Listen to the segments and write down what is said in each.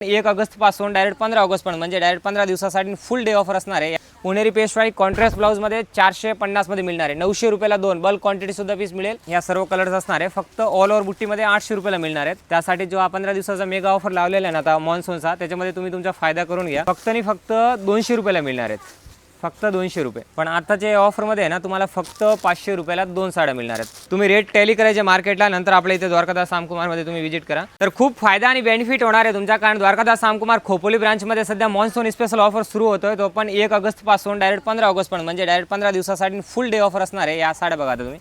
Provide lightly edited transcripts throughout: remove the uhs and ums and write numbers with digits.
1 August पासून direct 15 August पर्यंत म्हणजे डायरेक्ट 15 दिवसासाठी फुल डे ऑफर असणार आहे। पुणेरी पेशवाई कॉन्ट्रास्ट ब्लाउज मध्ये 450 मध्ये मिळणार आहे। 900 रुपयाला 2 बल्क क्वांटिटी सुद्धा पीस मिळेल। या सर्व कलर्स असणार आहे। फक्त ऑल ओव्हर बुट्टी मध्ये 800 रुपयाला मिळणार आहेत। त्यासाठी जो 15 दिवसाचा मेगा ऑफर लावलेला आहे ना आता मॉन्सूनचा, त्याच्यामध्ये तुम्ही तुमचा फायदा करून घ्या। फक्त आणि फक्त 200 रुपयाला मिळणार आहेत। फक्त 200 रुपये। पण आताचे ऑफरमध्ये आहे ना तुम्हाला फक्त 500 रुपयाला 2 साड्या मिळणार आहेत। तुम्ही रेट टॅली करायचे मार्केटला, नंतर आपल्या इथे द्वारकादास सामकुमारमध्ये तुम्ही विजिट करा, तर खूप फायदा आणि बेनिफिट होणार आहे तुमच्या। कारण द्वारकादास सामकुमार खोपोली ब्रांचमध्ये सध्या मॉन्सून स्पेशल ऑफर सुरू होतोय, तो पण 1 ऑगस्ट पासून डायरेक्ट 15 ऑगस्ट पर्यंत म्हणजे डायरेक्ट 15 दिवसासाठी फुल डे ऑफर असणार आहे। या साड्या बघा आता तुम्ही,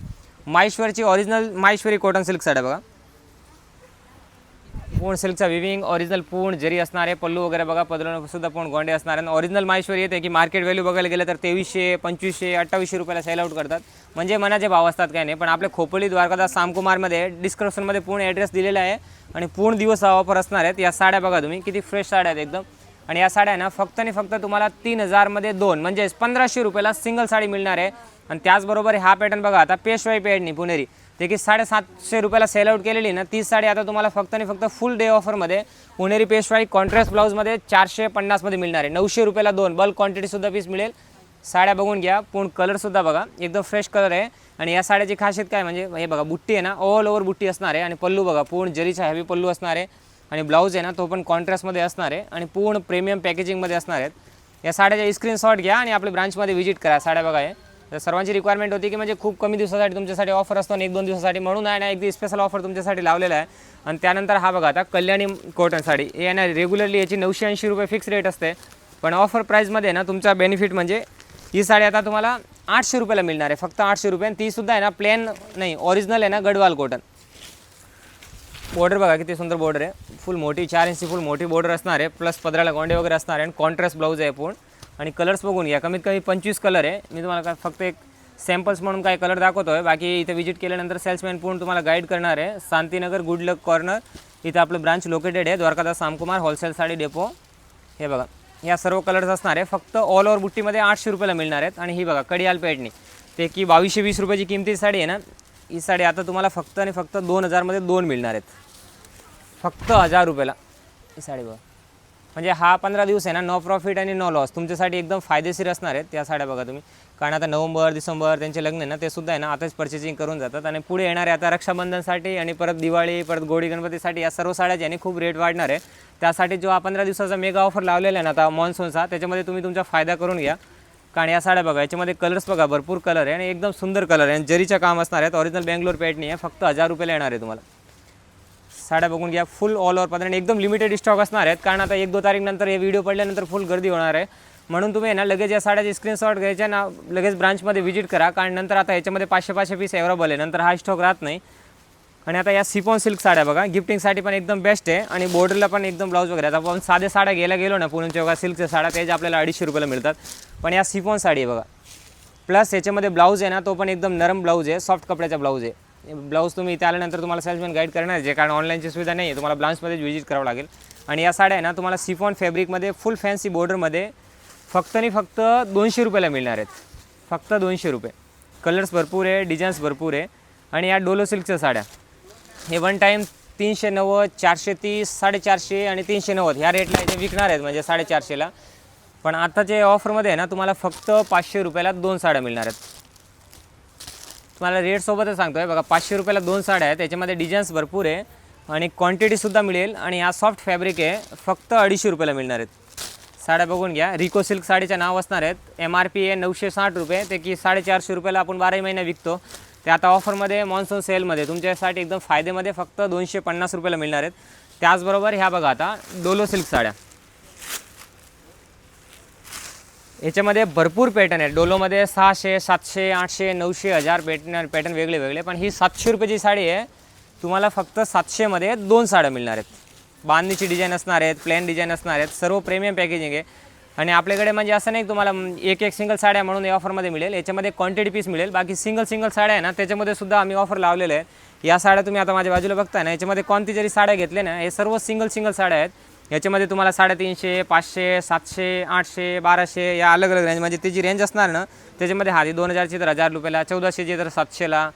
माहेश्वरची ओरिजिनल माहेश्वरी कॉटन सिल्क साड्या बघा, पूर्ण सिल्कचा विविंग, ओरिजिनल पूर्ण जरी असणार आहे। पल्लू वगैरे बघा, पदरावर सुद्धा पूर्ण गोंडे असणार आहे। ओरिजिनल माहेश्वरी येते की मार्केट व्हॅल्यू बघायला गेलं तर 2300, 2500, 2800 रुपयाला सेल आउट करतात, म्हणजे मनाचे भाव असतात काय नाही। पण आपल्या खोपोली द्वारकादास सामकुमारमध्ये डिस्क्रिप्शनमध्ये पूर्ण ॲड्रेस दिलेला आहे आणि पूर्ण दिवस ऑफर असणार आहेत। या साड्या बघा तुम्ही, किती फ्रेश साड्या आहेत एकदम। आणि या साड्या ना फक्त आणि फक्त तुम्हाला 3000 मध्ये 2 म्हणजे 1500 रुपयाला सिंगल साडी मिळणार आहे। आणि त्याचबरोबर हा पॅटर्न बघा आता, पेशवाई पॅटर्न पुणेरी, ते की 750 रुपयाला सेल आउट केलेली ना, ती साडी आता तुम्हाला फक्त आणि फक्त फुल डे ऑफरमध्ये पुणेरी पेशवाई कॉन्ट्रास्ट ब्लाऊजमध्ये 450 मध्ये मिळणार आहे। 900 रुपयाला 2 बल्क क्वांटिटी सुद्धा पीस मिळेल। साड्या बघून घ्या, पूर्ण कलरसुद्धा बघा एकदम फ्रेश कलर आहे। आणि या साड्याची खासियत काय म्हणजे हे बघा, बुट्टी आहे ना ऑल ओव्हर बुट्टी असणार आहे। आणि पल्लू बघा, पूर्ण जरीचा हेवी पल्लू असणार आहे। आणि ब्लाऊज आहे ना तो पण कॉन्ट्रास्टमध्ये असणार आहे आणि पूर्ण प्रीमियम पॅकेजिंगमध्ये असणार आहेत। या साड्याचा स्क्रीनशॉट घ्या आणि आपल्या ब्रांचमध्ये व्हिजिट करा। साड्या बघा, हे तर सर्वांची रिक्वायरमेंट होती की म्हणजे खूप कमी दिवसासाठी तुमच्यासाठी ऑफर असतो आणि 1-2 दिवसासाठी, म्हणून आहे ना एक स्पेशल ऑफर तुमच्यासाठी लावलेला आहे। आणि त्यानंतर हा बघा आता कल्याणी कॉटन साडी, हे आहे ना रेग्युलरली याची 980 रुपये फिक्स रेट असते, पण ऑफर प्राईजमध्ये ना तुमचा बेनिफिट म्हणजे ही साडी आता तुम्हाला 800 रुपयाला मिळणार आहे। फक्त 800 रुपये। आणि ती सुद्धा आहे ना प्लेन नाही, ओरिजिनल आहे ना गडवाल कॉटन। बॉर्डर बघा किती सुंदर बॉर्डर आहे, फुल मोठी 4 इंची फुल मोठी बॉर्डर असणार आहे, प्लस पदराला गोंडे वगैरे असणार आहे। आणि कॉन्ट्रास्ट ब्लाऊज आहे पूर्ण। आणि कलर्स बघून घ्या, कमीत कमी 25 कलर आहे। मी तुम्हाला फक्त एक सॅम्पल्स म्हणून काय कलर दाखवतो आहे, बाकी इथे विजिट केल्यानंतर सेल्समॅन पूर्ण तुम्हाला गाईड करणार आहे। शांतीनगर गुड लक कॉर्नर इथं आपलं ब्रांच लोकेटेड आहे, द्वारकादास सामकुमार होलसेल साडी डेपो। हे बघा, या सर्व कलर्स असणार आहे। फक्त ऑल ओव्हर बुट्टीमध्ये 800 रुपयाला मिळणार आहेत। आणि ही बघा कडियाल पॅटर्नी, ते की 2220 रुपयाची किमती साडी आहे ना, ही साडी आता तुम्हाला फक्त आणि फक्त 2000 मध्ये 2 मिळणार आहेत। फक्त 1000 रुपयाला ही साडी बघा, म्हणजे हा 15 दिवस आहे ना नो प्रॉफिट आणि नो लॉस तुमच्यासाठी एकदम फायदेशीर असणार आहेत। त्या साड्या बघा तुम्ही, कारण आता नोव्हेंबर डिसेंबर त्यांचे लग्न आहे ना, ते सुद्धा आहे ना आताच परचेसिंग करून जातात। आणि पुढे येणार आहे आता रक्षाबंधनसाठी आणि परत दिवाळी, परत गोडी गणपतीसाठी या सर्व साड्याचे आणि खूप रेट वाढणार आहे। त्यासाठी जो 15 दिवसाचा मेगा ऑफर लावलेला आहे ना आता मॉन्सूनचा, त्याच्यामध्ये तुम्ही तुमचा फायदा करून घ्या। कारण या साड्या बघा, याच्यामध्ये कलर्स बघा, भरपूर कलर आहे आणि एकदम सुंदर कलर आहे आणि जरीचं काम असणार आहेत। ओरिजिनल बेंगलोर पॅटर्नी आहे। फक्त 1000 रुपयाला येणार आहे तुम्हाला। साड्या बघून घ्या, फुल ऑल ओव्हर पदर, एकदम लिमिटेड स्टॉक असणार आहेत। कारण आता 1-2 तारीख नंतर हे व्हिडिओ पडल्यानंतर फुल गर्दी होणार आहे, म्हणून तुम्ही ना लगेच या साड्याचे स्क्रीनशॉट घ्यायचे ना, लगेच ब्रांचमध्ये व्हिजिट करा। कारण नंतर आता याच्यामध्ये 500 पीस अवेलेबल आहे, नंतर हा स्टॉक राहत नाही। आणि आता या सिफॉन सिल्क साड्या बघा, गिफ्टिंगसाठी पण एकदम बेस्ट आहे आणि बॉर्डरला पण एकदम ब्लाऊज वगैरे। आता आपण साधे साड्या घ्यायला गेलो ना पुण्याच्या बघा सिल्कच्या साड्या, त्याचे आपल्याला 250 रुपयाला मिळतात, पण या सिफॉन साडी आहे बघा, प्लस याच्यामध्ये ब्लाऊज आहे ना तो पण एकदम नरम ब्लाऊज आहे, सॉफ्ट कपड्याचा ब्लाऊज आहे। ब्लाऊज तुम्ही इथे आल्यानंतर तुम्हाला सेल्समॅन गाईड करणार आहे, कारण ऑनलाईनची सुविधा नाही आहे, तुम्हाला ब्रांचमध्येच व्हिजिट करावं लागेल। आणि या साड्या आहे ना तुम्हाला सिफॉन फॅब्रिकमध्ये फुल फॅन्सी बॉर्डरमध्ये फक्त आणि फक्त 200 रुपयाला मिळणार आहेत। फक्त 200 रुपये। कलर्स भरपूर आहे, डिझाईन्स भरपूर आहे। आणि या डोलो सिल्कच्या साड्या हे वन टाईम 390, 430, 450 आणि 390 ह्या रेटला इथे विकणार आहेत, म्हणजे 450ला। पण आताचे ऑफरमध्ये आहे ना तुम्हाला फक्त 500 रुपयाला 2 साड्या मिळणार आहेत। तुम्हाला रेटसोबतच सांगतो आहे बघा, 500 रुपयाला 2 साड्या आहेत, त्याच्यामध्ये डिझाईन्स भरपूर आहे आणि क्वांटिटीसुद्धा मिळेल। आणि हा सॉफ्ट फॅब्रिक आहे, फक्त 250 रुपयाला मिळणार आहेत। साड्या बघून घ्या, रिको सिल्क साडीचं नाव असणार आहेत। MRP आहे 960 रुपये, ते की 450 रुपयाला आपण 12 महिने विकतो। ते आता ऑफरमध्ये मॉन्सून सेलमध्ये तुमच्यासाठी एकदम फायदेमध्ये फक्त 250 रुपयाला मिळणार आहेत। त्याचबरोबर ह्या बघा आता डोलो सिल्क साड्या, याच्यामध्ये भरपूर पॅटर्न आहेत। डोलोमध्ये 600, 700, 800, 900, 1000 पॅटर्न वेगळे वेगळे, पण ही 700 रुपयाची साडी आहे, तुम्हाला फक्त 700 मध्ये 2 साड्या मिळणार आहेत। बांधणीची डिझाईन असणार आहेत, प्लेन डिझाईन असणार आहेत, सर्व प्रीमियम पॅकेजिंग आहे। आणि आपल्याकडे म्हणजे असं नाही तुम्हाला एक सिंगल साड्या म्हणून या ऑफरमध्ये मिळेल, याच्यामध्ये क्वांटिटी पीस मिळेल। बाकी सिंगल साड्या आहे ना, त्याच्यामध्ये सुद्धा आम्ही ऑफर लावलेले आहेत। या साड्या तुम्ही आता माझ्या बाजूला बघताय ना, याच्यामध्ये कोणती जरी साड्या घेतल्या ना, हे सर्व सिंगल साड्या आहेत। याच्यामध्ये तुम्हाला 350, 500, 700, 800, 1200 या अलग अलग रेंज, म्हणजे त्याची रेंज असणार ना, त्याच्यामध्ये हा 2000ची तर 1000 रुपयाला, 1400ची तर 700ला,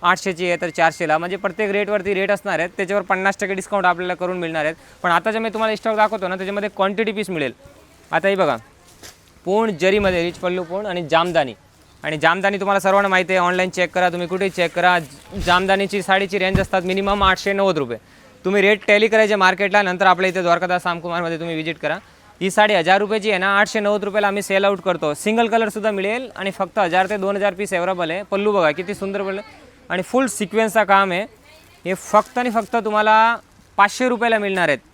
800ची आहे तर 400ला, म्हणजे प्रत्येक रेटवरती रेट असणार आहेत. त्याच्यावर 50% डिस्काउंट आपल्याला करून मिळणार आहेत. पण आता जे मी तुम्हाला स्टॉक दाखवतो ना त्याच्यामध्ये क्वांटिटी पीस मिळेल. आता हे बघा, पूर्ण जरीमध्ये रिच पल्लू पूर्ण आणि जामदानी. आणि जामदानी तुम्हाला सर्वांना माहिती आहे, ऑनलाईन चेक करा, तुम्ही कुठेही चेक करा. जामदानीची साडीची रेंज असतात मिनिमम 890 रुपये. तुम्ही रेट टॅली करायचे मार्केटला, नंतर आपल्या इथे द्वारकादास सामकुमारमध्ये तुम्ही विजिट करा. ही साडी 1000 रुपयाची आहे ना, 890 रुपयाला आम्ही सेल आउट करतो. सिंगल कलरसुद्धा मिळेल आणि फक्त 1000 ते 2000 पीस अवेलेबल आहे. पल्लू बघा किती सुंदर पडलं आणि फुल सिक्वेन्सचा काम आहे. हे फक्त आणि फक्त तुम्हाला 500 रुपयाला मिळणार आहेत.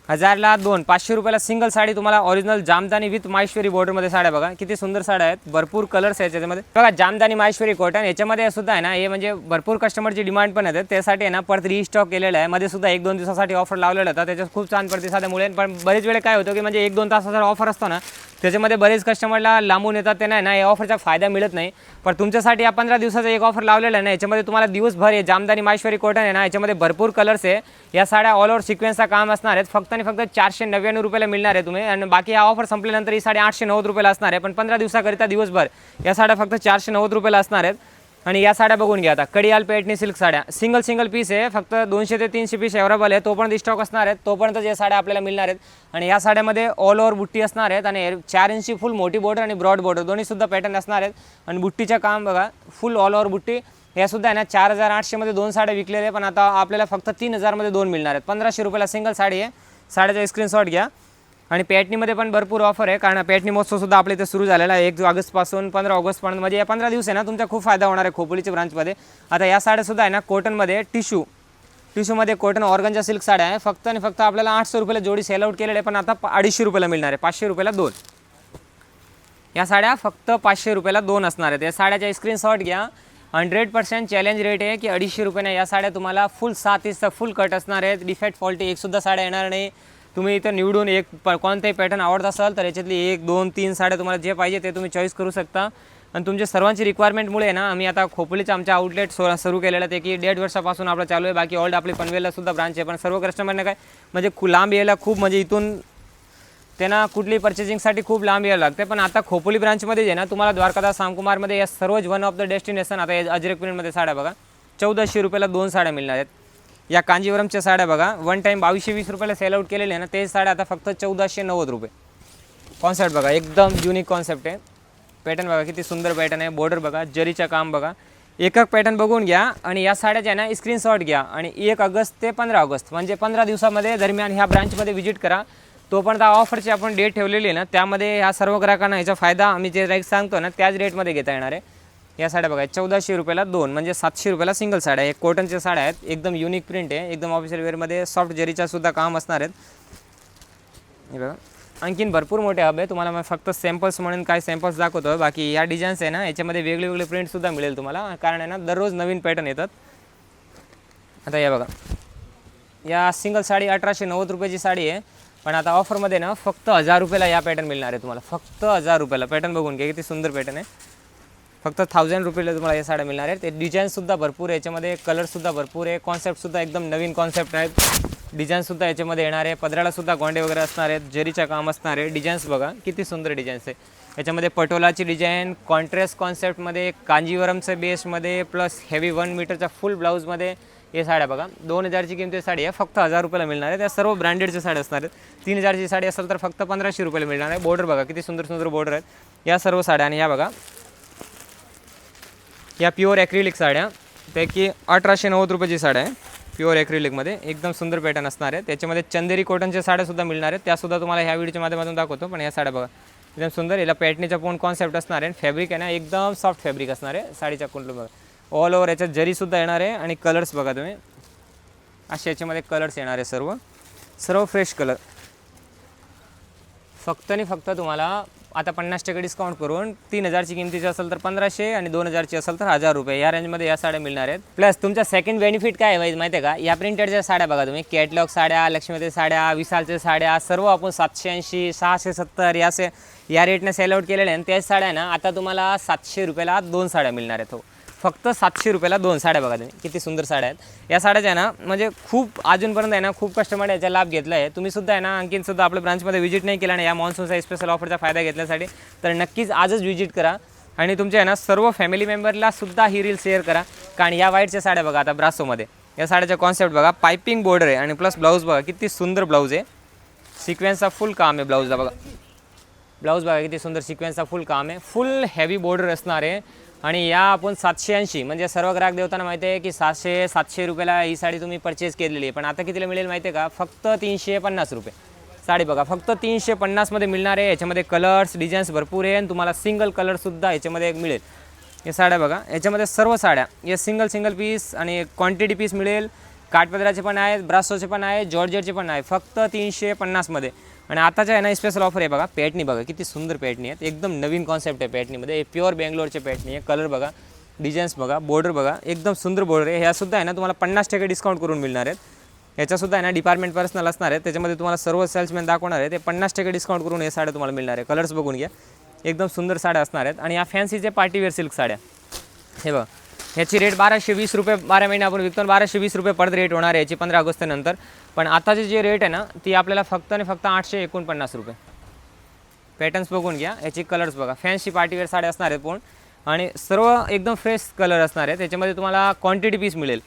1000ला 2, 500 रुपयाला सिंगल साडी तुम्हाला ओरिजिनल जामदानी विथ माहेश्वरी बॉर्डरमध्ये साड्या. बघा किती सुंदर साड्या आहेत, भरपूर कलर्स आहेत त्याच्यामध्ये. बघा जामदानी माहेश्वरी कॉटन याच्यामध्ये सुद्धा आहे ना, हे म्हणजे भरपूर कस्टमरची डिमांड पण आहे. त्यासाठी आहे ना परत रिस्टॉक केलेलं आहे. मध्ये सुद्धा 1-2 दिवसासाठी ऑफर लावलेलं होतं, त्याच्यात खूप छान प्रतिसादामुळे. पण बरेच वेळे काय होतं की म्हणजे 1-2 तासाचा ऑफर असतो ना, त्याच्यामध्ये बरेच कस्टमरला लांबून येतात, त्यांना ना या ऑफरचा फायदा मिळत नाही. पण तुमच्यासाठी या 15 दिवसाचा एक ऑफर लावलेला आहे ना, याच्यामध्ये तुम्हाला दिवसभर हे जामदानी माहेश्वरी कॉटन आहे ना, याच्यामध्ये भरपूर कलर्स आहे. या साड्या ऑल ओव्हर सिक्वेन्सचा काम असणार आहेत. फक्त आणि फक्त 499 रुपयाला मिळणार आहे तुम्ही. आणि बाकी हा ऑफर संपल्यानंतर ही साडी 890 रुपयाला असणार आहे. पण 15 दिवसाकरिता दिवसभर या साड्या फक्त 490 रुपयाला असणार आहेत. आणि या साड्या बघून घ्या आता, कडियाल पैठणी सिल्क साड्या सिंगल पीस आहे. फक्त 200 ते 300 पीस अवेलेबल आहे. तोपर्यंत स्टॉक असणार आहेत, तोपर्यंत या साड्या आपल्याला मिळणार आहेत. आणि या साड्यामध्ये ऑल ओव्हर बुट्टी असणार आहेत आणि 4 इंची फुल मोठी बॉर्डर आणि ब्रॉड बॉर्डर दोन्हीसुद्धा पॅटर्न असणार आहेत. आणि बुट्टीचं काम बघा, फुल ऑल ओव्हर बुट्टी. यासुद्धा आहे ना 4800 मध्ये 2 साड्या विकलेल्या आहे, पण आता आपल्याला फक्त 3000 मध्ये 2 मिळणार आहेत. 1500 रुपयाला सिंगल साडी आहे. साड्याचा स्क्रीनशॉट घ्या. आणि पॅटनीमध्ये पण भरपूर ऑफर आहे, कारण पॅटनी महोत्सवसुद्धा आपल्या इथे सुरू झालेला आहे 1 ऑगस्टपासून 15 ऑगस्टपर्यंत. म्हणजे या 15 दिवस आहे ना तुमचा खूप फायदा होणार आहे खोपोलीच्या ब्रांचमध्ये. आता या साड्यासुद्धा आहे ना कॉटनमध्ये टिश्यूमध्ये कॉटन ऑर्गनच्या सिल्क साड्या आहे. फक्त आणि फक्त आपल्याला 800 रुपयाला जोडी सेल आउट केलेले आहे, पण आता 250 रुपयाला मिळणार आहे. 500 रुपयाला 2. या साड्या फक्त 500 रुपयाला 2 असणार आहेत. या साड्याचा स्क्रीनशॉट घ्या. 100% चॅलेंज रेट आहे की 250 रुपयाने या साड्या तुम्हाला फुल 7 इंचचा फुल कट असणार आहेत. डिफेक्ट फॉल्टी एकसुद्धा साड्या येणार नाही. तुम्ही इथं निवडून कोणताही पॅटर्न आवडत असाल तर याच्यातली 1, 2, 3 साड्या तुम्हाला जे पाहिजे ते तुम्ही चॉईस करू शकता. आणि तुमच्या सर्वांची रिक्वायरमेंटमुळे ना आम्ही आता खोपोलीचं आमच्या आउटलेट सुरू केलेलं आहे, की 1.5 वर्षापासून आपलं चालू आहे. बाकी ऑल्ड आपली पनवेलला सुद्धा ब्रांच आहे. पण सर्व कस्टमरने काय म्हणजे लांब यायला खूप, म्हणजे इथून त्यांना कुठली पर्चेसिंगसाठी खूप लांब यायला लागते. पण आता खोपोली ब्रांचमध्ये जे ना तुम्हाला द्वारकादास सामकुमारमध्ये या सर्वच वन ऑफ द डेस्टिनेशन. आता या अजरक प्रिंटमध्ये साड्या बघा 1400 रुपयाला 2 साड्या मिळणार आहेत. या कांजीवरमच्या साड्या बघा वन टाईम 2220 रुपयाला सेल आउट केलेले आहे ना, ते साड्या आता फक्त 1490 रुपये. कॉन्सेप्ट बघा एकदम युनिक कॉन्सेप्ट आहे. पॅटर्न बघा किती सुंदर पॅटर्न आहे. बॉर्डर बघा, जरीचं काम बघा. एक पॅटर्न बघून घ्या आणि या साड्याच्या ना स्क्रीनशॉट घ्या. आणि 1 ऑगस्ट ते 15 ऑगस्ट म्हणजे 15 दिवसामध्ये दरम्यान ह्या ब्रांचमध्ये व्हिजिट करा. तोपर्यंत ऑफरची आपण डेट ठेवलेली आहे ना, त्यामध्ये ह्या सर्व ग्राहकांना ह्याचा फायदा आम्ही जे रेट सांगतो ना त्याच रेटमध्ये घेता येणार आहे. या साड्या बघा 1400 रुपयाला 2 म्हणजे 700 रुपयाला सिंगल साड्या. एक कॉटनच्या साड्या आहेत, एकदम युनिक प्रिंट आहे, एकदम ऑफिशियल वेअरमध्ये सॉफ्ट जरीचा सुद्धा काम असणार आहेत. हे बघा आणखीन भरपूर मोठे हब आहे. तुम्हाला मी फक्त सॅम्पल्स म्हणून काय सॅम्पल्स दाखवतो. बाकी या डिझाईन्स आहे ना याच्यामध्ये वेगळे प्रिंटसुद्धा मिळेल तुम्हाला, कारण आहे ना दररोज नवीन पॅटर्न येतात. आता या बघा, या सिंगल साडी 1890 रुपयाची साडी आहे. पण आता ऑफरमध्ये ना फक्त 1000 रुपयाला या पॅटर्न मिळणार आहे तुम्हाला. फक्त 1000 रुपयाला. पॅटर्न बघून घ्या किती सुंदर पॅटर्न आहे. फक्त 1000 रुपयाला तुम्हाला या साड्या मिळणार आहेत. ते डिझाईनसुद्धा भरपूर आहे याच्यामध्ये, कलरसुद्धा भरपूर आहे, कॉन्सेप्टसुद्धा एकदम नवीन कॉन्सेप्ट आहेत. डिझाईनसुद्धा याच्यामध्ये येणार आहे. पदरालासुद्धा गोंडे वगैरे असणार आहेत, जरीचं काम असणार आहे. डिझाईन्स बघा किती सुंदर डिझाईन्स आहे. याच्यामध्ये पटोलाची डिझाईन, कॉन्ट्रास्ट कॉन्सेप्टमध्ये, कांजीवरमच्या बेसमध्ये प्लस हेवी 1 मीटरच्या फुल ब्लाऊजमध्ये हे साड्या बघा. 2000ची किमती साडी आहे, फक्त 1000 रुपयाला मिळणार आहे. त्या सर्व ब्रँडेडच्या साड्या असणार आहेत. 3000ची साडी असेल तर फक्त 1500 रुपयाला मिळणार आहे. बॉर्डर बघा किती सुंदर बॉर्डर आहेत या सर्व साड्या. आणि या बघा या प्युअर ॲक्रिलिक साड्या, पैकी 1890 रुपयाची साड्या आहे. प्युअर ॲक्रिलिकमध्ये एकदम सुंदर पॅटर्न असणार आहे. त्याच्यामध्ये चंदेरी कॉटनच्या साड्यासुद्धा मिळणार आहेत, त्यासुद्धा तुम्हाला ह्या व्हिडिओच्या माध्यमातून दाखवतो. पण या साड्या बघा एकदम सुंदर. याला पॅटनीचा पण कॉन्सेप्ट असणार आहे. फॅब्रिक आहे ना एकदम सॉफ्ट फॅब्रिक असणार आहे. साडीच्या कुंडल बघा ऑल ओव्हर याच्यात जरीसुद्धा येणार आहे. आणि कलर्स बघा तुम्ही असे याच्यामध्ये कलर्स येणार आहे, सर्व फ्रेश कलर. फक्त आणि फक्त तुम्हाला आता 50% डिस्काउंट करून 3000ची किमतीची असेल तर 1500 आणि 2000ची असेल तर 1000 रुपये या रेंजमध्ये या साड्या मिळणार आहेत. प्लस तुमचा सेकंड बेनिफिट काय आहे माहिती आहे का, या प्रिंटेडच्या साड्या बघा तुम्ही, कॅटलॉग साड्या, लक्ष्मीच्या साड्या, विशालच्या साड्या सर्व आपण 780, 670 याचे या रेटने सेल आउट केलेले आहे. त्याच साड्या ना आता तुम्हाला 700 रुपयाला 2 साड्या मिळणार आहेत. हो फक्त 700 रुपयाला 2 साड्या बघा तुम्ही किती सुंदर साड्या आहेत. या साड्याच्या ना म्हणजे खूप अजूनपर्यंत आहे ना खूप कस्टमर याचा लाभ घेतला आहे. तुम्ही सुद्धा आहे ना आणखीन सुद्धा आपल्या ब्रांचमध्ये व्हिजिट नाही केला ना या मॉन्सूनचा स्पेशल ऑफरचा फायदा घेतल्यासाठी, तर नक्कीच आजच व्हिजिट करा. आणि तुमच्या आहे ना सर्व फॅमिली मेंबरला सुद्धा ही रील शेअर करा. कारण या व्हाईटच्या साड्या बघा आता ब्रासोमध्ये, या साड्याचा कॉन्सेप्ट बघा, पायपिंग बॉर्डर आहे आणि प्लस ब्लाऊज बघा किती सुंदर ब्लाऊज आहे, सिक्वेन्सचा फुल काम आहे ब्लाऊजला बघा. ब्लाऊज बघा किती सुंदर सिक्वेन्सचा फुल काम आहे, फुल हेवी बॉर्डर असणार आहे. आणि या आपण 780 म्हणजे सर्व ग्राहक देवताना माहिती आहे की 700 रुपयाला ही साडी तुम्ही परचेस केलेली आहे, पण आता कितीला मिळेल माहिती आहे का, फक्त 350 रुपये साडी बघा, फक्त 350मध्ये मिळणार आहे. याच्यामध्ये कलर्स डिझाईन्स भरपूर आहे आणि तुम्हाला सिंगल कलरसुद्धा याच्यामध्ये मिळेल. हे साड्या बघा, याच्यामध्ये सर्व साड्या हे सिंगल पीस आणि क्वांटिटी पीस मिळेल. काठपदराचे पण आहेत, ब्रासोचे पण आहे, जॉर्जेटचे पण आहे, फक्त 350मध्ये. आणि आताच्या आहे ना स्पेशल ऑफर आहे बघा, पॅटनी बघा किती सुंदर पॅटनी आहेत, एकदम नवीन कॉन्सेप्ट आहे पॅटनीमध्ये. प्युअर बेंगलोरचे पॅटनी आहे. कलर बघा, डिझाईन्स बघा, बॉर्डर बघा, एकदम सुंदर बॉर्डर आहे. ह्यासुद्धा आहे ना तुम्हाला 50% डिस्काउंट करून मिळणार आहेत. याच्यासुद्धा आहे ना डिपार्टमेंट पर्सनल असणार आहे, त्याच्यामध्ये तुम्हाला सर्व सेल्समॅन दाखवणार आहे, ते 50% डिस्काउंट करून हे साड्या तुम्हाला मिळणार आहे. कलर्स बघून घ्या, एकदम सुंदर साड्या असणार आहेत. आणि या फॅन्सीचे पार्टीवेअर सिल्क साड्या हे बघा, ह्याची रेट 1220 रुपये 12 महिने आपण विकतो, 1220 रुपये पर रेट होणार आहे याची 15 ऑगस्ट नंतर. पण आताची जे रेट आहे ना ती आपल्याला फक्त आणि फक्त 849 रुपये. पॅटर्न्स बघून घ्या, याची कलर्स बघा, फॅन्सी पार्टीवेअर साड्या असणार आहेत पण, आणि सर्व एकदम फ्रेश कलर असणार आहेत. त्याच्यामध्ये तुम्हाला क्वांटिटी पीस मिळेल.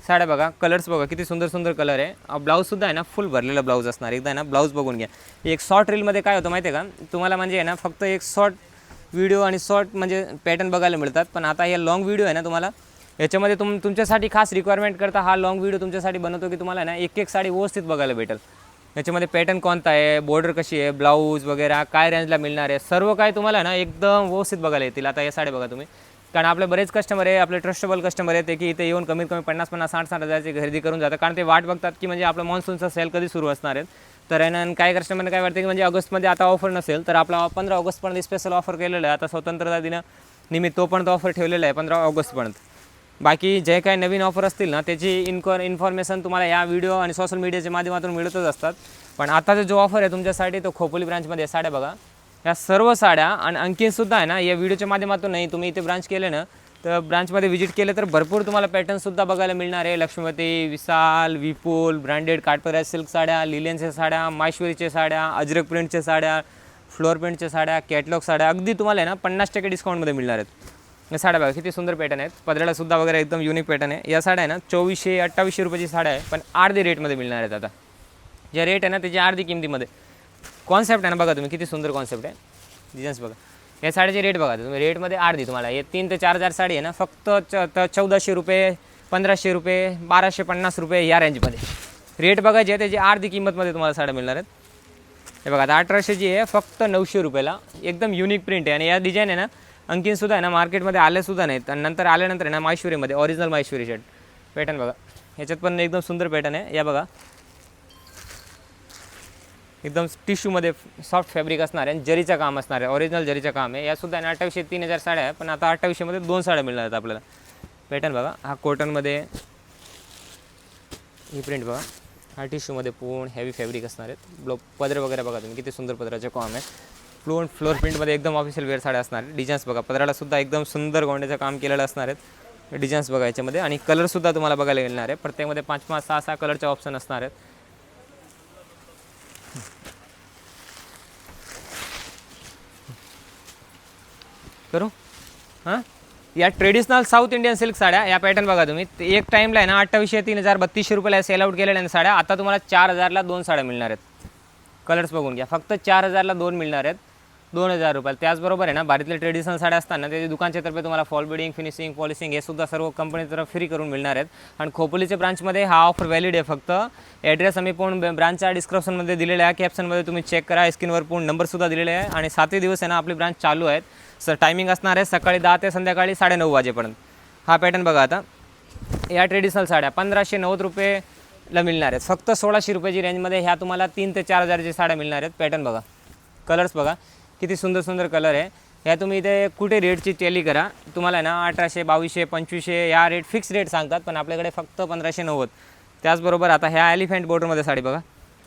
साड्या बघा, कलर्स बघा किती सुंदर सुंदर कलर आहे. ब्लाऊजसुद्धा आहे ना फुल भरलेला ब्लाऊज असणार. एकदा आहे ना ब्लाऊज बघून घ्या. एक शॉर्ट रीलमध्ये काय होतं माहिती आहे का तुम्हाला, म्हणजे आहे ना फक्त एक शॉर्ट व्हिडिओ आणि शॉर्ट म्हणजे पॅटर्न बघायला मिळतात, पण आता हे लॉंग व्हिडिओ आहे ना तुम्हाला याच्यामध्ये तुमच्यासाठी खास रिक्वायरमेंट करता हा लॉंग व्हिडिओ तुमच्यासाठी बनवतो की तुम्हाला ना एक साडी व्यवस्थित बघायला भेटेल. याच्यामध्ये पॅटर्न कोणता आहे, बॉर्डर कशी आहे, ब्लाऊज वगैरे काय रेंजला मिळणार आहे, सर्व काय तुम्हाला ना एकदम व्यवस्थित बघायला येतील. आता या साड्या बघा तुम्ही, कारण आपले बरेच कस्टमर आहे, आपले ट्रस्टेबल कस्टमर आहे ते की इथे येऊन कमीत कमी 50-50, 60-60 हजाराची खरेदी करून जातात. कारण ते वाट बघतात की म्हणजे आपलं मॉन्सूनचा सेल कधी सुरू असणार आहे. तर आहे काय कस्टमरने काय वाटतं की म्हणजे ऑगस्टमध्ये आता ऑफर नसेल, तर आपला 15 ऑगस्टपर्यंत स्पेशल ऑफर केलेलं आहे. आता स्वतंत्रता दिनानिमित्त तो पण ऑफर ठेवलेला आहे 15 ऑगस्टपर्यंत. बाकी जे काही नवीन ऑफर असतील ना त्याची इन्फॉर्मेशन तुम्हाला या व्हिडिओ आणि सोशल मीडियाच्या माध्यमातून मिळतच असतात. पण आताचा जो ऑफर आहे तुमच्यासाठी तो खोपोली ब्रांचमध्ये साड्या बघा, या सर्व साड्या आणि आणखीनसुद्धा आहे ना या व्हिडिओच्या माध्यमातून नाही, तुम्ही इथे ब्रांच केले ना तर ब्रांचमध्ये व्हिजिट केलं तर भरपूर तुम्हाला पॅटर्नसुद्धा बघायला मिळणार आहे. लक्ष्मीवती, विशाल, विपुल, ब्रँडेड काठपदराच्या सिल्क साड्या, लिलियनच्या साड्या, माहेश्वरीच्या साड्या, अजरक प्रिंटच्या साड्या, फ्लोअर प्रिंटच्या साड्या, कॅटलॉग साड्या अगदी तुम्हाला आहे ना 50% डिस्काउंटमध्ये मिळणार आहेत. या साड्या बघा किती सुंदर पॅटर्न आहेत, पदरालासुद्धा वगैरे एकदम युनिक पॅटर्न आहे. या साड्या आहे ना 2400-2800 रुपयाची साड्या आहे, पण अर्धे रेटमध्ये मिळणार आहेत. आता जे रेट आहे ना त्याची अर्धी किमतीमध्ये. कॉन्सेप्ट आहे ना बघा तुम्ही किती सुंदर कॉन्सेप्ट आहे, डिझाईन्स बघा. या साड्याचे रेट बघा तुम्ही, रेटमध्ये अर्धी तुम्हाला हे 3 ते 4 हजार साडी आहे ना फक्त 1400 रुपये, 1500 रुपये, 1250 रुपये या रेंजमध्ये रेट बघायचे आहे. त्याची अर्धी किंमतमध्ये तुम्हाला साड्या मिळणार आहेत. हे बघा आता 1800ची आहे फक्त 900 रुपयाला, एकदम युनिक प्रिंट आहे. आणि या डिझाईन आहे ना आणखीनसुद्धा आहे ना मार्केटमध्ये आलेसुद्धा नाहीत. आणि नंतर आल्यानंतर आहे ना माहेश्वरीमध्ये ओरिजिनल माहेश्वरी शर्ट पॅटर्न बघा, ह्याच्यात पण एकदम सुंदर पॅटर्न आहे. या बघा एकदम टिश्यूमध्ये सॉफ्ट फॅब्रिक असणार आहे आणि जरीचं काम असणार आहे, ओरिजिनल जरीचं काम आहे. यासुद्धा आहे ना 2800 3000 साड्या आहे, पण आता 2800मध्ये 2 साड्या मिळणार आहेत आपल्याला. पॅटर्न बघा, हा कॉटनमध्ये ही प्रिंट बघा, हा टिश्यूमध्ये पूर्ण हेवी फॅब्रिक असणार आहेत. पदर वगैरे बघा तुम्ही किती सुंदर पदराचे काम आहे. फ्लोअर प्रिंटमध्ये एकदम ऑफिशियल वेअर साड्या असणार आहेत. डिझाईन्स बघा, पदरालासुद्धा एकदम सुंदर गोंड्याचं काम केलेलं असणार आहेत. डिझाईन्स बघा याच्यामध्ये, आणि कलरसुद्धा तुम्हाला बघायला मिळणार आहे. प्रत्येकमध्ये 5-5, 6-6 कलरचे ऑप्शन असणार आहेत. करू हां, या ट्रेडिशनल साऊथ इंडियन सिल्क साड्या या पॅटर्न बघा तुम्ही, एक टाईमला आहे ना 2800, 3000, 3200 रुपयाला सेल आउट केलेल्या साड्या आता तुम्हाला 4000ला 2 साड्या मिळणार आहेत. कलर्स बघून घ्या, फक्त 4000ला 2 मिळणार आहेत, 2000 रुपयाला. त्याचबरोबर आहे ना भारीतले ट्रेडिशनल साड्या असताना त्याची दुकानच्यातर्फे तुम्हाला फॉल बिडिंग, फिनिशिंग, पॉलिशिंग हे सुद्धा सर्व कंपनीतर्फे फ्री करून मिळणार आहेत. आणि खोपोलीच्या ब्रांचमध्ये हा ऑफर व्हॅलिड आहे. फक्त ॲड्रेस आम्ही पूर्ण ब्रांचच्या डिस्क्रिप्शनमध्ये दिलेला आहे, कॅप्शनमध्ये तुम्ही चेक करा, स्क्रीनवर पूर्ण नंबरसुद्धा दिलेले आहे. आणि 7 दिवस आहे ना आपली ब्रांच चालू आहेत. टायमिंग असणार आहे सकाळी 10 ते संध्याकाळी 9:30 वाजेपर्यंत. हा पॅटर्न बघा आता, या ट्रेडिशनल साड्या 1590 रुपयेला मिळणार आहेत. फक्त 1600 रुपयाची रेंजमध्ये ह्या तुम्हाला 3 ते 4 हजारची साड्या मिळणार आहेत. पॅटर्न बघा, कलर्स बघा किती सुंदर सुंदर कलर आहे. ह्या तुम्ही इथे कुठे रेटची टेली करा, तुम्हाला ना 1800, 2200, 2500 या रेट फिक्स रेट सांगतात, पण आपल्याकडे फक्त 1590. त्याचबरोबर आता ह्या एलिफंट बॉर्डरमध्ये साडी बघा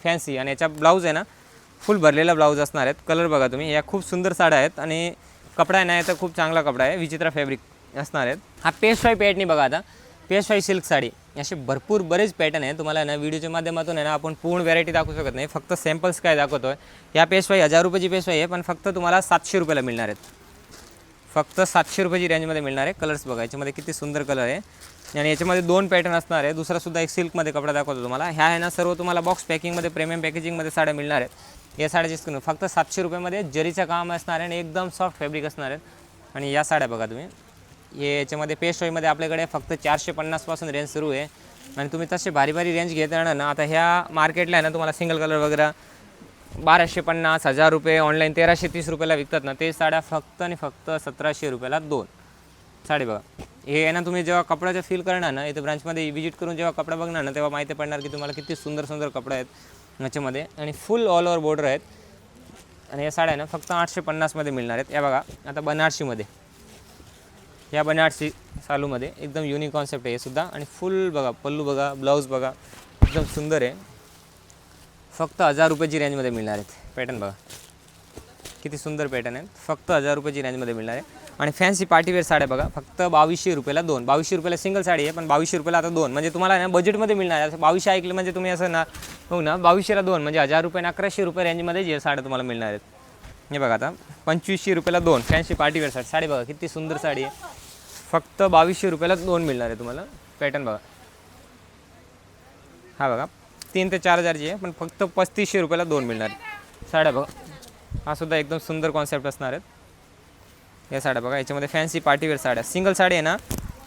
फॅन्सी, आणि याचा ब्लाऊज आहे ना फुल भरलेला ब्लाऊज असणार आहेत. कलर बघा तुम्ही, या खूप सुंदर साड्या आहेत आणि कपडा आहे ना याचा खूप चांगला कपडा आहे, विचित्र फॅब्रिक असणार आहेत. हा पेशवाई पॅटर्न बघा, आता पेशवाई सिल्क साडी असे भरपूर बरेच पॅटर्न आहे. तुम्हाला ना व्हिडिओच्या माध्यमातून आहे ना आपण पूर्ण व्हरायटी दाखवू शकत नाही, फक्त सॅम्पल्स काय दाखवतो आहे. या पेशवाई 1000 रुपयाची पेशवाई आहे, पण फक्त तुम्हाला 700 रुपयाला मिळणार आहेत. फक्त 700 रुपयाची रेंजमध्ये मिळणार आहे. कलर्स बघा याच्यामध्ये किती सुंदर कलर आहे आणि याच्यामध्ये 2 पॅटर्न असणार आहे. दुसरासुद्धा एक सिल्कमध्ये कपडा दाखवतो तुम्हाला. ह्या आहे ना सर्व तुम्हाला बॉक्स पॅकिंगमध्ये प्रीमियम पॅकेजिंगमध्ये साड्या मिळणार आहेत. या साड्याची स्क्रीन फक्त 700 रुपयामध्ये जरीचं काम असणार आहे आणि एकदम सॉफ्ट फॅब्रिक असणार आहे. आणि या साड्या बघा तुम्ही, हे याच्यामध्ये पेस्ट ऑईलमध्ये आपल्याकडे फक्त 450 पासून रेंज सुरू आहे आणि तुम्ही तसे भारी भारी रेंज घेत येणार ना. आता ह्या मार्केटला आहे ना तुम्हाला सिंगल कलर वगैरे 1250 1000 रुपये, ऑनलाईन 1330 रुपयाला विकतात ना, ते साड्या फक्त आणि फक्त 1700 रुपयाला 2 साडी बघा. हे आहे ना तुम्ही जेव्हा कपड्याचं फील करणार ना, इथे ब्रांचमध्ये व्हिजिट करून जेव्हा कपडा बघणार ना, तेव्हा माहिती पडणार की तुम्हाला किती सुंदर सुंदर कपडे आहेत याच्यामध्ये आणि फुल ऑल ओव्हर बॉर्डर आहेत. आणि या साड्या ना फक्त 850मध्ये मिळणार आहेत. या बघा आता बनारसीमध्ये, या बनारसी सालूमध्ये एकदम युनिक कॉन्सेप्ट आहे हे सुद्धा. आणि फुल बघा, पल्लू बघा, ब्लाऊज बघा, एकदम सुंदर आहे. फक्त 1000 रुपयाची रेंजमध्ये मिळणार आहेत. पॅटर्न बघा किती सुंदर पॅटर्न आहेत. फक्त 1000 रुपयाची रेंजमध्ये मिळणार आहे. आणि फॅन्सी पार्टीवेअर साड्या बघा फक्त 2200 रुपयाला 2. 2200 रुपयाला सिंगल साडी आहे, पण 2200 रुपयाला आता 2 म्हणजे तुम्हाला ना बजेटमध्ये मिळणार आहे. असं 2200 ऐकलं म्हणजे तुम्ही असं ना हो ना, 2200ला 2 म्हणजे 1000 रुपये आणि 1100 रुपये रेंजमध्ये जे साड्या तुम्हाला मिळणार आहेत. हे बघा आता 2500 रुपयाला 2 फॅन्सी पार्टीवेअर साडी. साडी बघा किती सुंदर साडी आहे. फक्त 2200 रुपयाला 2 मिळणार आहे तुम्हाला. पॅटर्न बघा, हा बघा 3 ते 4000ची आहे, पण फक्त 3500 रुपयाला 2 मिळणार आहे. साड्या बघा, हा सुद्धा एकदम सुंदर कॉन्सेप्ट असणार आहेत. या साड्या बघा, याच्यामध्ये फॅन्सी पार्टीवेअर साड्या. सिंगल साडी आहे ना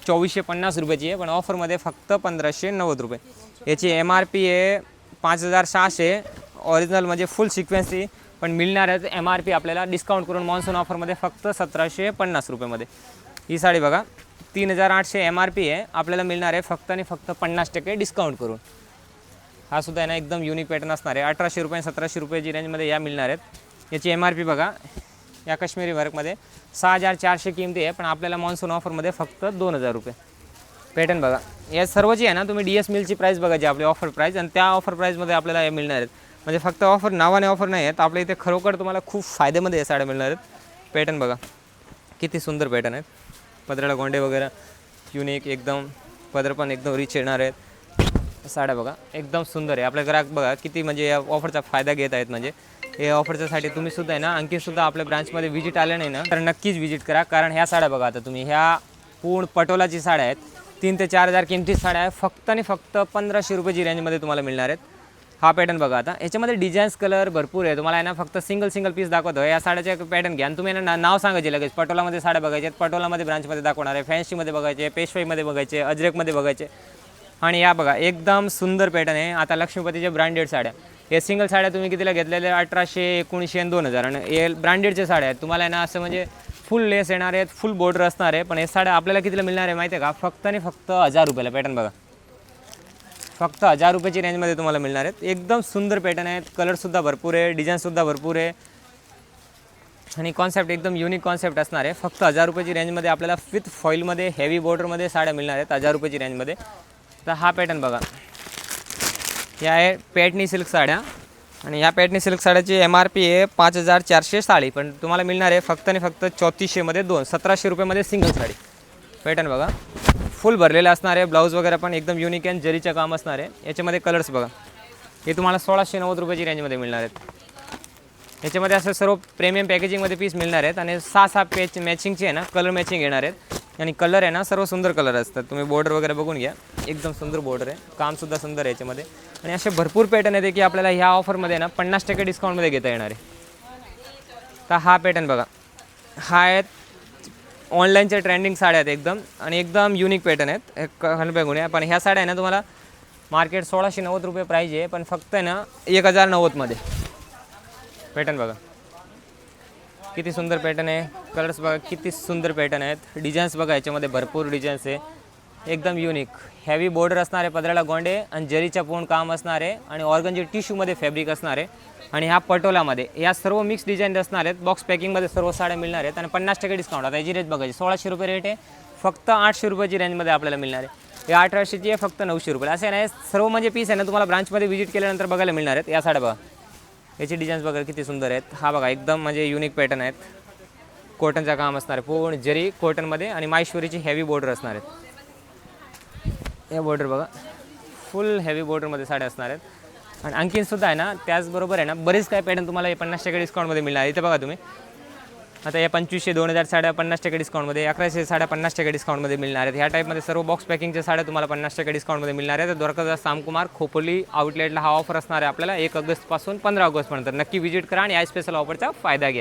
2450 रुपयाची आहे, पण ऑफरमध्ये फक्त 1590 रुपये. याची MRP आहे 5600, ओरिजिनल म्हणजे फुल सिक्वेन्सी, पण मिळणार आहे MRP आपल्याला डिस्काउंट करून मॉन्सून ऑफरमध्ये फक्त 1750 रुपयामध्ये. ही साडी बघा 3800 MRP आहे, आपल्याला मिळणार आहे फक्त आणि फक्त 50% डिस्काउंट करून. हा सुद्धा आहे ना एकदम युनिक पॅटर्न असणार आहे. 1800 रुपये 1700 रुपयाची रेंजमध्ये या मिळणार आहेत. याची MRP बघा, या काश्मीरी वर्कमध्ये 6400 किमती आहे, पण आपल्याला मॉन्सून ऑफरमध्ये फक्त 2000 रुपये. पॅटर्न बघा, या सर्वची आहे ना तुम्ही DS मिलची प्राईस बघायची आपली ऑफर प्राईस, आणि त्या ऑफर प्राईसमध्ये आपल्याला हे मिळणार आहेत. म्हणजे फक्त ऑफर नावाने ऑफर नाही आहेत, आपल्या इथे खरोखर तुम्हाला खूप फायद्यामध्ये या साड्या मिळणार आहेत. पॅटर्न बघा किती सुंदर पॅटर्न आहेत. पदराला गोंडे वगैरे युनिक एकदम, पदर पण एकदम रिच येणार आहेत. साड्या बघा एकदम सुंदर आहे. आपल्या ग्राहक बघा किती म्हणजे या ऑफरचा फायदा घेत आहेत. म्हणजे हे ऑफरच्यासाठी तुम्ही सुद्धा आहे ना आणखीसुद्धा आपल्या ब्रांचमध्ये व्हिजिट आले नाही ना, तर नक्कीच व्हिजिट करा. कारण ह्या साड्या बघा आता तुम्ही, ह्या पूर्ण पटोलाची साड्या आहेत. 3 ते 4000 किमती साड्या आहे. फक्त आणि फक्त 1500 रुपयाची रेंजमध्ये तुम्हाला मिळणार आहेत. हा पॅटर्न बघा आता, याच्यामध्ये डिझाईन्स कलर भरपूर आहे. तुम्हाला आहे ना फक्त सिंगल पीस दाखवतो. या साड्याचे पॅटर्न घ्या आणि तुम्ही ना नाव सांगायचे लगेच. पटोलामध्ये साड्या बघायचे आहेत, पटोलामध्ये ब्रांचमध्ये दाखवणार आहे, फॅन्सीमध्ये बघायचे, पेशवाईमध्ये बघायचे, अजरकमध्ये बघायचे. आणि या बघा एकदम सुंदर पॅटर्न आहे. आता लक्ष्मीपतीचे ब्रँडेड साड्या, हे सिंगल साड्या तुम्ही कितीला घेतलेल्या 1800 1900 आणि 2000. आणि हे ब्रँडेडचे साड्या आहेत. तुम्हाला आहे ना असं म्हणजे फुल लेस येणार आहेत, फुल बॉर्डर असणार आहे. पण हे साड्या आपल्याला कितीला मिळणार आहे माहिती आहे का? फक्त आणि फक्त 1000 रुपयाला. पॅटर्न बघा फक्त 1000 रुपयाची रेंजमध्ये तुम्हाला मिळणार आहेत. एकदम सुंदर पॅटर्न आहेत, कलरसुद्धा भरपूर आहे, डिझाईनसुद्धा भरपूर आहे आणि कॉन्सेप्ट एकदम युनिक कॉन्सेप्ट असणार आहे. फक्त 1000 रुपयाची रेंजमध्ये आपल्याला विथ फॉईलमध्ये हेवी बॉर्डरमध्ये साड्या मिळणार आहेत 1000 रुपयाची रेंजमध्ये. तर हा पॅटर्न बघा, या आहे पॅटनी सिल्क साड्या. आणि ह्या पॅटनी सिल्क साड्याची MRP आहे 5400 साडी, पण तुम्हाला मिळणार आहे फक्त आणि फक्त 3400मध्ये 2. 1700 रुपयामध्ये सिंगल साडी. पॅटर्न बघा फुल भरलेलं असणार आहे. ब्लाऊज वगैरे पण एकदम युनिक अँड जरीचं काम असणार आहे. याच्यामध्ये कलर्स बघा, हे तुम्हाला 1690 रुपयाची रेंजमध्ये मिळणार आहेत. याच्यामध्ये असं सर्व प्रीमियम पॅकेजिंगमध्ये पीस मिळणार आहेत. आणि 6 मॅचिंगचे आहे ना, कलर मॅचिंग येणार आहेत. आणि कलर आहे ना सर्व सुंदर कलर असतात. तुम्ही बॉर्डर वगैरे बघून घ्या, एकदम सुंदर बॉर्डर आहे, कामसुद्धा सुंदर आहे याच्यामध्ये. आणि असे भरपूर पॅटर्न येते की आपल्याला ह्या ऑफरमध्ये ना 50% डिस्काउंटमध्ये घेता येणार आहे. तर हा पॅटर्न बघा, हा आहेत ऑनलाईनच्या ट्रेंडिंग साड्या आहेत एकदम, आणि एकदम युनिक पॅटर्न आहेत. हलबेगुण्या, पण ह्या साड्या आहे ना तुम्हाला मार्केट 1690 रुपये प्राईज आहे, पण फक्त आहे ना 1090मध्ये. पॅटर्न बघा किती सुंदर पॅटर्न आहे. कलर्स बघा किती सुंदर पॅटर्न आहेत. डिझाईन्स बघा याच्यामध्ये भरपूर डिझाईन्स आहे, एकदम युनिक. हेवी बॉर्डर असणार आहे, पदराला गोंडे आणि जरीच्या पूर्ण काम असणार आहे. आणि ऑर्गनजी टिश्यूमध्ये फॅब्रिक असणार आहे. आणि ह्या पटोलामध्ये या सर्व मिक्स डिझाईन असणार आहेत. बॉक्स पॅकिंगमध्ये सर्व साड्या मिळणार आहेत. आणि 50% डिस्काउंट. आता याची रेट बघायची, 1600 रुपये रेट आहे, फक्त 800 रुपयाची रेंजमध्ये आपल्याला मिळणार आहे. हे 1800ची आहे, फक्त 900 रुपये. असे नाही सर्व म्हणजे पीस आहे ना तुम्हाला ब्रांचमध्ये व्हिजिट केल्यानंतर बघायला मिळणार आहेत. या साड्या बघा, याची डिझाईन्स बघा किती सुंदर आहेत. हा बघा एकदम म्हणजे युनिक पॅटर्न आहेत. कॉटनचं काम असणार आहे, पूर्ण जरी कॉटनमध्ये, आणि माहेश्वरीची हेवी बॉर्डर असणार आहेत. या बॉर्डर बघा फुल हेवी बॉर्डरमध्ये साड्या असणार आहेत. आणि आणखीनसुद्धा आहे ना त्याचबरोबर आहे ना बरेच काय पॅटर्न तुम्हाला 50% डिस्काउंटमध्ये मिळणार. इथे बघा तुम्ही आता या 2500 2000 साड्या 50% डिस्काउंटमध्ये, 1100 साड्या 50% डिस्काउंटमध्ये मिळणार आहेत. ह्या टाईपमध्ये सर्व बॉक्स पॅकिंगच्या साड्या तुम्हाला 50% डिस्काउंटमध्ये मिळणार आहेत. तर द्वारकादास सामकुमार खोपोली आउटलेटला हा ऑफर असणार आहे आपल्याला 1 ऑगस्टपासून 15 ऑगस्टपर्यंत. नक्की व्हिजिट करा आणि या स्पेशल ऑफरचा फायदा घ्या.